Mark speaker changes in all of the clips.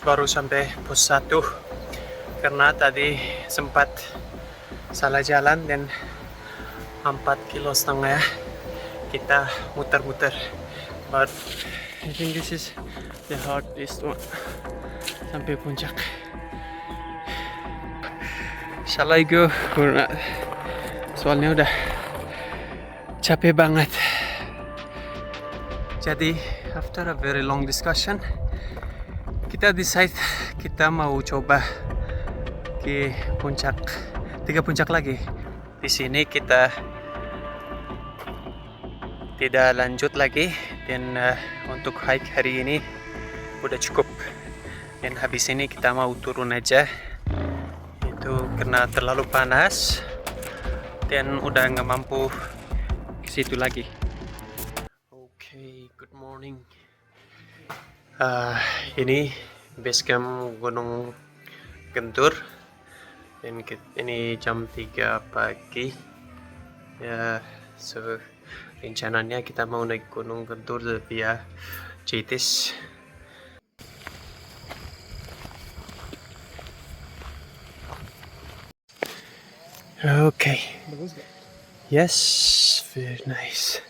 Speaker 1: Baru sampai pos 1 karena tadi sempat salah jalan dan 4,5 km kita muter-muter. But I think this is the hardest one sampai puncak. Shall I go or not? Soalnya udah capek banget. Jadi after a very long discussion, kita decide kita mau coba ke puncak, 3 puncak lagi. Di sini kita tidak lanjut lagi dan untuk hike hari ini udah cukup. Dan habis ini kita mau turun aja. Itu karena terlalu panas dan udah nggak mampu ke situ lagi. Okay, good morning. Ini base camp Gunung Gentur. Dan ini jam 3 pagi. Ya, so rencananya kita mau naik Gunung Gentur via Citis. Okay. Yes, very nice.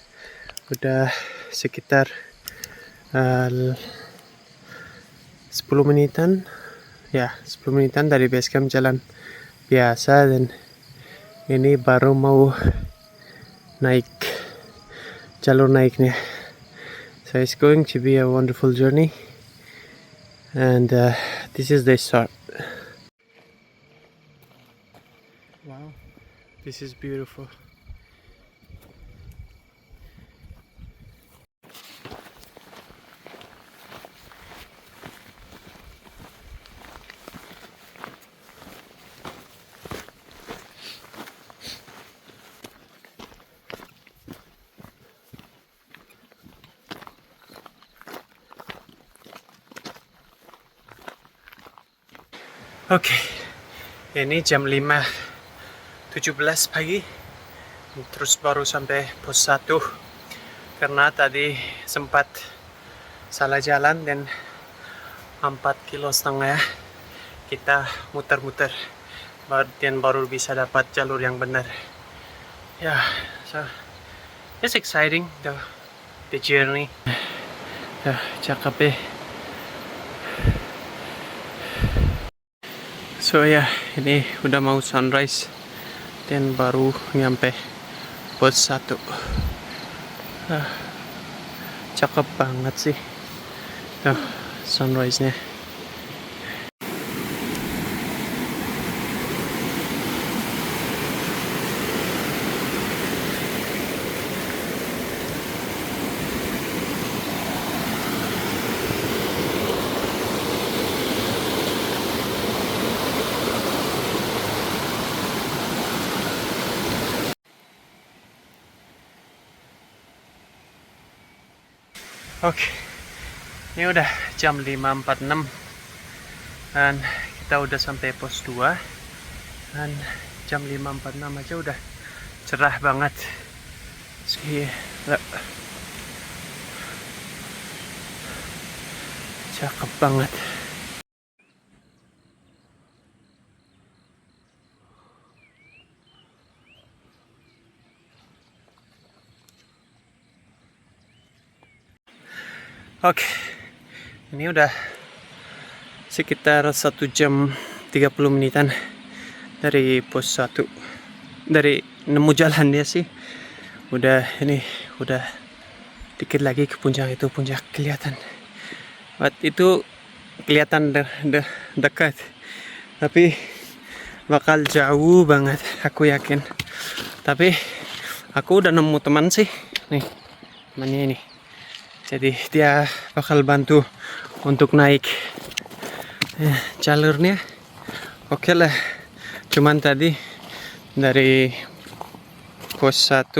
Speaker 1: Udah sekitar 10 menitan. Ya, 10 menitan dari base camp jalan biasa, dan ini baru mau naik jalur naiknya. So it's going to be a wonderful journey, and this is the start. Wow, this is beautiful. Oke, ini jam 5.17 pagi. Terus baru sampai pos 1 karena tadi sempat salah jalan dan 4,5 km kita muter-muter dan baru bisa dapat jalur yang benar. Ya, so it's exciting the journey. Ya, cakep deh. So ya, ini udah mau sunrise dan baru nyampe pos 1. Cakep banget sih sunrise-nya. Oke, ini udah jam 5.46 dan kita udah sampai pos 2, dan jam 5.46 aja udah cerah banget. Cakep banget. Oke, ini udah sekitar 1 jam 30 menitan dari pos 1. Dari nemu jalannya sih udah dikit lagi ke puncak. Itu puncak kelihatan. Itu kelihatan dekat, tapi bakal jauh banget, aku yakin. Tapi aku udah nemu teman sih, nih temannya ini. Jadi dia bakal bantu untuk naik jalurnya. Oke lah. Cuman tadi dari pos 1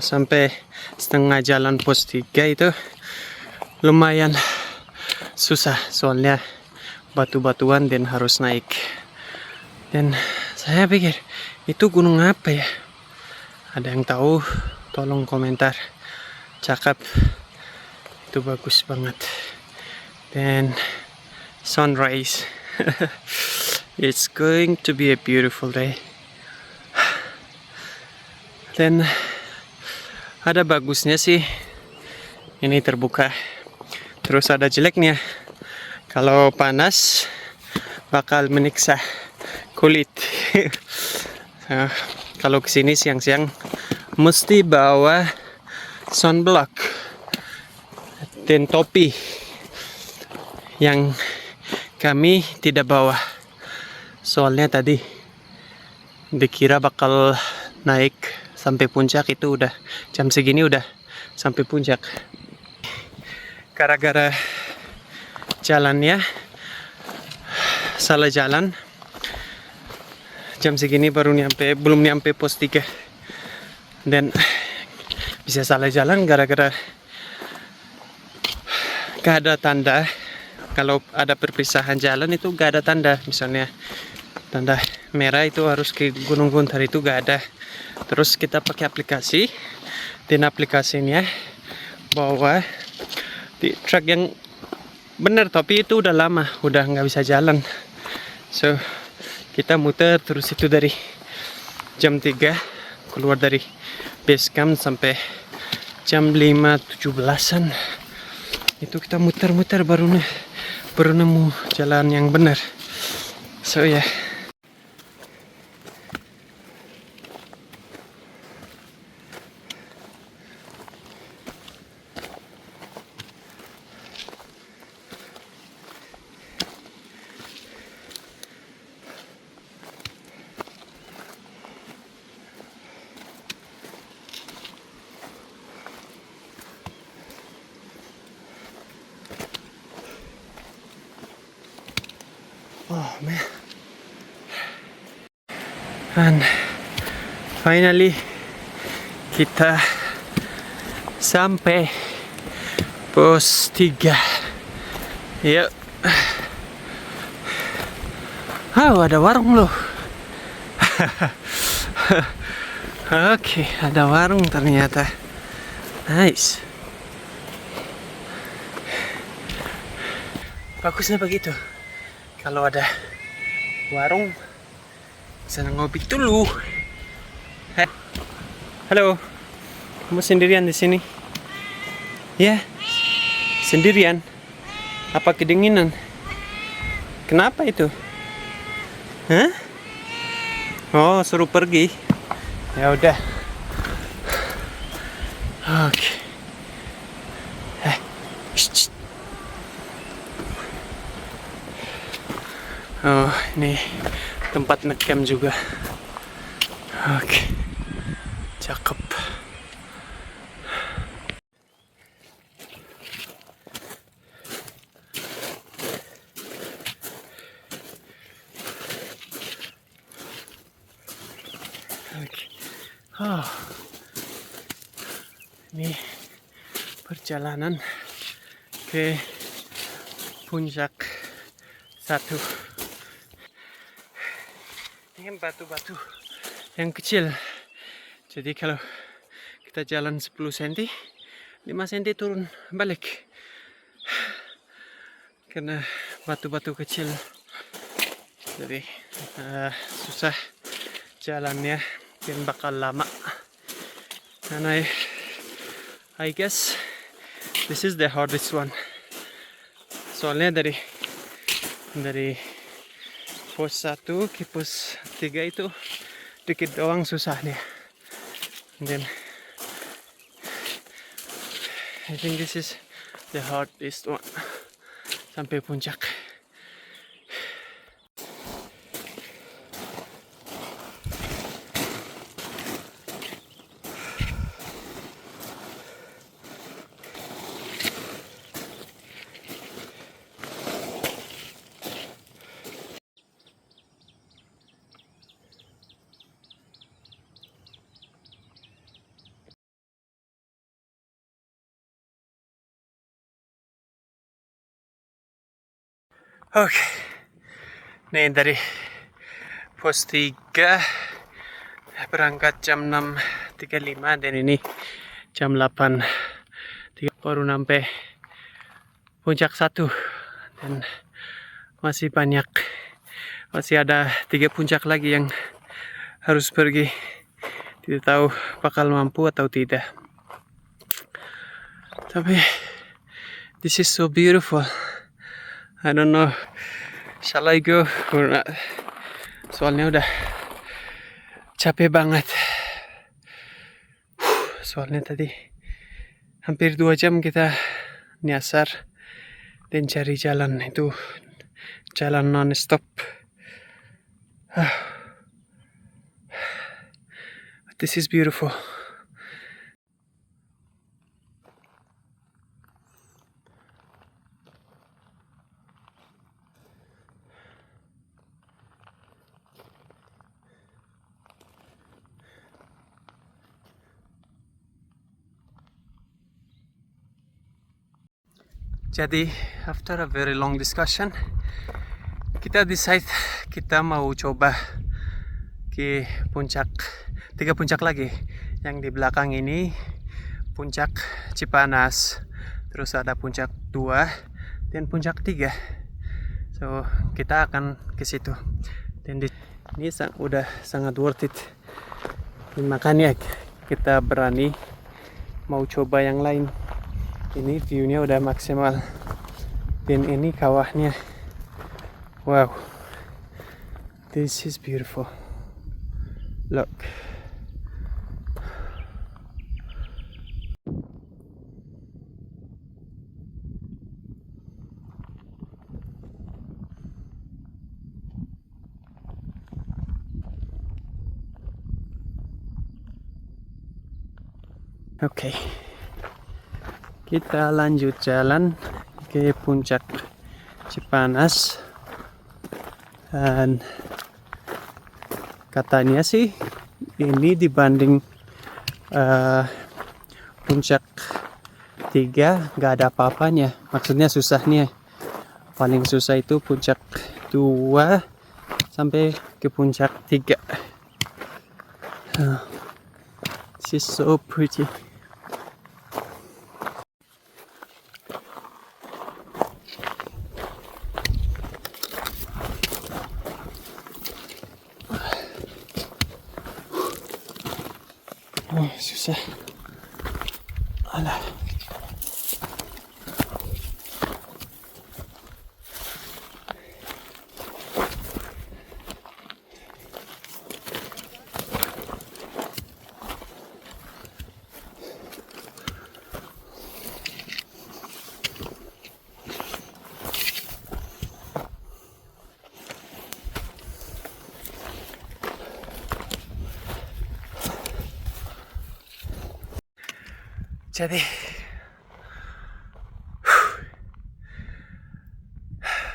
Speaker 1: sampai setengah jalan pos 3 itu lumayan susah, soalnya batu-batuan dan harus naik. Dan saya pikir itu gunung apa ya? Ada yang tahu? Tolong komentar. Cakep. Itu bagus banget. Dan sunrise. It's going to be a beautiful day. Dan ada bagusnya sih ini terbuka. Terus ada jeleknya. Kalau panas bakal menyiksa kulit. Kalau kesini siang-siang mesti bawa sunblock dan topi yang kami tidak bawa. Soalnya tadi dikira bakal naik sampai puncak, itu udah jam segini udah sampai puncak. Gara-gara jalannya salah jalan, jam segini belum nyampe pos 3. Dan bisa salah jalan gara-gara gak ada tanda. Kalau ada perpisahan jalan itu gak ada tanda. Misalnya tanda merah itu harus ke Gunung Guntur, itu gak ada. Terus kita pakai aplikasi, dan aplikasinya bawa di truk yang benar, tapi itu udah lama, udah nggak bisa jalan. So kita muter terus itu dari jam 3 keluar dari base camp sampai jam 5:17an. Itu kita muter-muter baru nemu jalan yang benar. So ya. Oh man. And finally kita sampai pos 3. Yuk. Oh, ada warung loh. Oke, ada warung ternyata. Nice. Bagusnya begitu. Kalau ada warung, bisa ngopi dulu. Halo, kamu sendirian di sini? Ya, sendirian. Apa kedinginan? Kenapa itu? Hah? Oh, suruh pergi. Ya udah. Oke. Shh. Oh, ini tempat ngecamp juga. Oke. Cakep. Oke. Oh. Ini perjalanan ke puncak 1. Ini batu-batu yang kecil. Jadi kalau kita jalan 10 cm, 5 cm turun balik. Karena batu-batu kecil. Jadi susah jalannya dan bakal lama. And I guess this is the hardest one. Soalnya dari pos 1 ke pos 3 itu dikit doang susahnya. And then I think this is the hardest one sampai puncak. Oke, nih dari pos 3 berangkat jam 6.35 dan ini jam 8 baru sampai puncak 1. Dan masih banyak. Masih ada 3 puncak lagi yang harus pergi. Tidak tahu bakal mampu atau tidak. Tapi this is so beautiful. I don't know, shall I go or not? Soalnya udah capek banget. Soalnya tadi hampir 2 jam kita nyasar dan cari jalan itu, jalan non-stop. This is beautiful. Jadi, after a very long discussion, kita decide kita mau coba ke puncak, 3 puncak lagi. Yang di belakang ini puncak Cipanas, terus ada puncak 2 dan puncak 3. So kita akan ke situ. Dan ini udah sangat worth it. Dan makanya kita berani mau coba yang lain. Ini view-nya udah maksimal. Dan ini kawahnya. Wow. This is beautiful. Look. Oke. Kita lanjut jalan ke puncak Cipanas. Dan katanya sih ini dibanding puncak 3 gak ada apa-apanya. Maksudnya susahnya. Paling susah itu puncak 2 sampai ke puncak 3. This is so pretty. Oh, susah. Alah. Jadi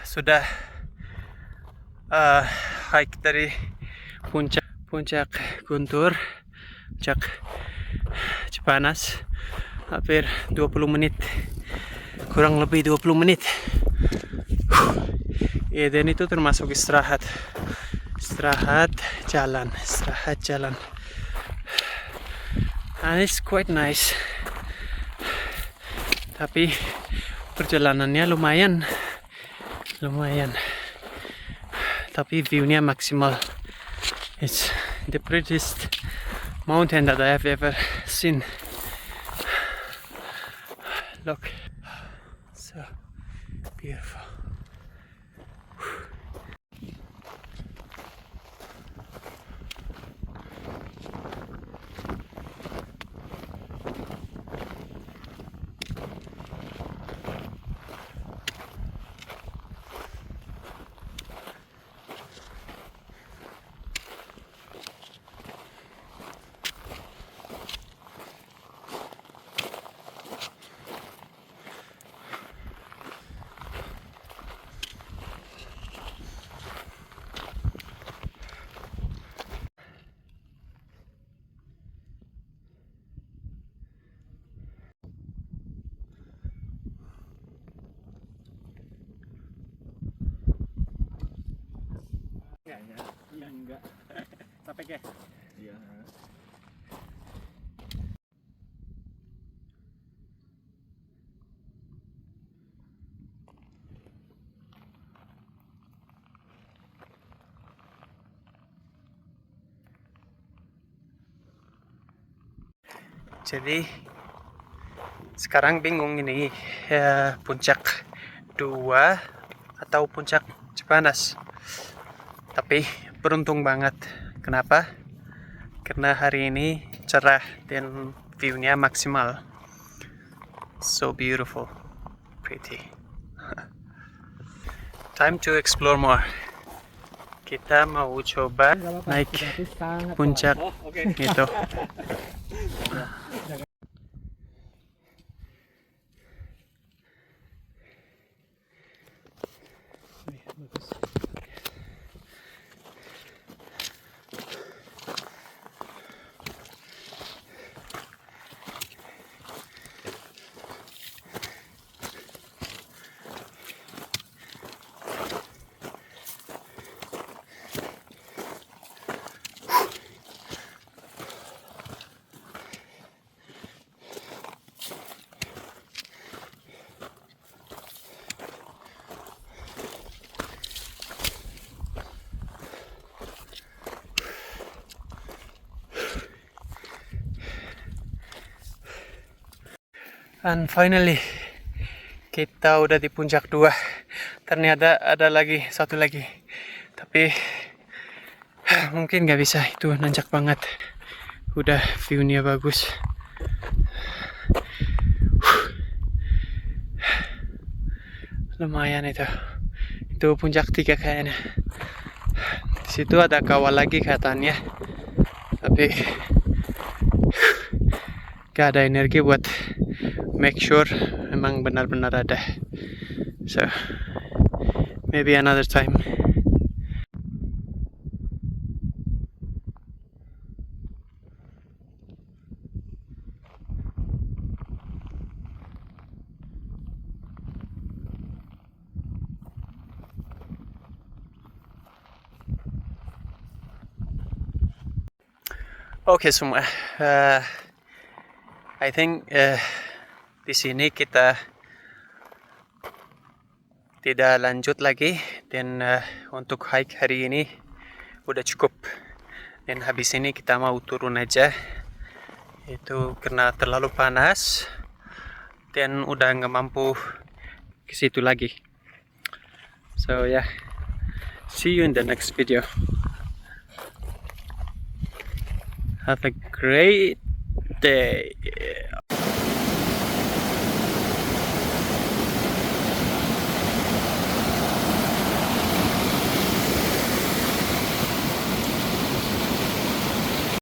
Speaker 1: sudah hike dari puncak Guntur, puncak Cipanas, hampir 20 menit, kurang lebih 20 menit. Ya, dan itu termasuk istirahat jalan. And it's quite nice. Tapi perjalanannya lumayan. Tapi view-nya maksimal. It's the prettiest mountain that I have ever seen. Look, so beautiful. Enggak. Sampai ke? Iya. Jadi sekarang bingung ini puncak 2 atau puncak Cipanas. Tapi beruntung banget. Kenapa? Karena hari ini cerah dan view-nya maksimal. So beautiful, pretty. Time to explore more. Kita mau coba naik puncak itu. And finally, kita udah di puncak 2. Ternyata ada lagi, satu lagi. Tapi mungkin nggak bisa, itu nanjak banget. Udah view-nya bagus. Lumayan itu. Itu puncak 3 kayaknya. Di situ ada kawah lagi katanya. Tapi gak ada energi buat make sure memang benar-benar ada. So maybe another time. Oke semua, I think di sini kita tidak lanjut lagi, dan untuk hike hari ini udah cukup. Dan habis ini kita mau turun aja, itu karena terlalu panas dan udah nggak mampu ke situ lagi. So yeah, see you in the next video. Have a great day.